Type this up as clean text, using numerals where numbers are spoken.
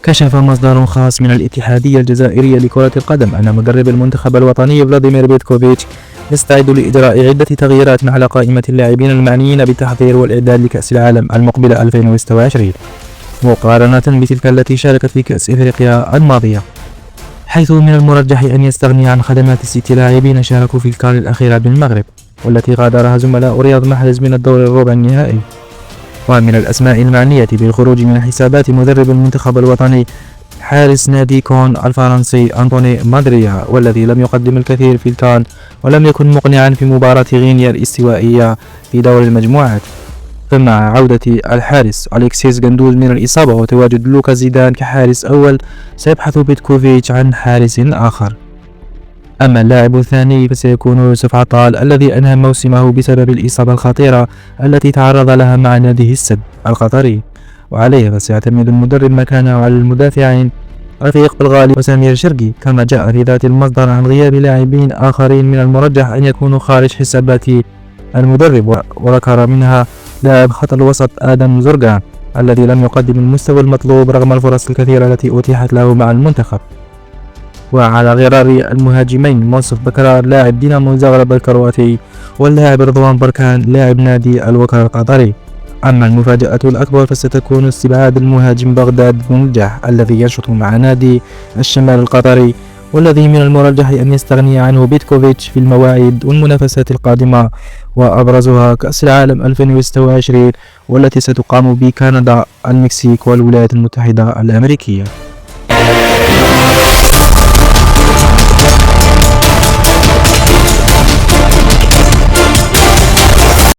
كشف مصدر خاص من الاتحادية الجزائرية لكرة القدم أن مدرب المنتخب الوطني فلاديمير بيتكوفيتش يستعد لإجراء عدة تغييرات على قائمة اللاعبين المعنيين بالتحضير والإعداد لكأس العالم المقبلة 2026 مقارنة بتلك التي شاركت في كأس إفريقيا الماضية، حيث من المرجح أن يستغني عن خدمات ال6 لاعبين شاركوا في الكان الأخيرة بالمغرب والتي غادرها زملاء رياض محرز من الدور الربع النهائي. ومن الأسماء المعنية بالخروج من حسابات مدرب المنتخب الوطني حارس نادي كون الفرنسي أنطوني مادريا، والذي لم يقدم الكثير في الكان ولم يكن مقنعا في مباراة غينيا الاستوائية في دور المجموعات. فمع عودة الحارس أليكسيس غندوز من الإصابة وتواجد لوكا زيدان كحارس أول، سيبحث بيتكوفيتش عن حارس آخر. أما اللاعب الثاني فسيكون يوسف عطال، الذي أنهى موسمه بسبب الإصابة الخطيرة التي تعرض لها مع ناديه السد القطري، وعليه فسيعتمد المدرب مكانه على المدافعين رفيق بالغالي وسمير شرقي. كما جاء في ذات المصدر عن غياب لاعبين آخرين من المرجح أن يكونوا خارج حسابات المدرب، وذكر منها لاعب خط الوسط آدم زرقان الذي لم يقدم المستوى المطلوب رغم الفرص الكثيرة التي أتيحت له مع المنتخب. وعلى غرار المهاجمين موسف بكرار لاعب دينامو زغرب الكرواتي، واللاعب رضوان بركان لاعب نادي الوكر القطري. أما المفاجأة الأكبر فستكون استبعاد المهاجم بغداد بنجاح الذي ينشط مع نادي الشمال القطري، والذي من المرجح أن يستغني عنه بيتكوفيتش في المواعيد والمنافسات القادمة، وأبرزها كأس العالم 2026 والتي ستقام بكندا، المكسيك والولايات المتحدة الأمريكية.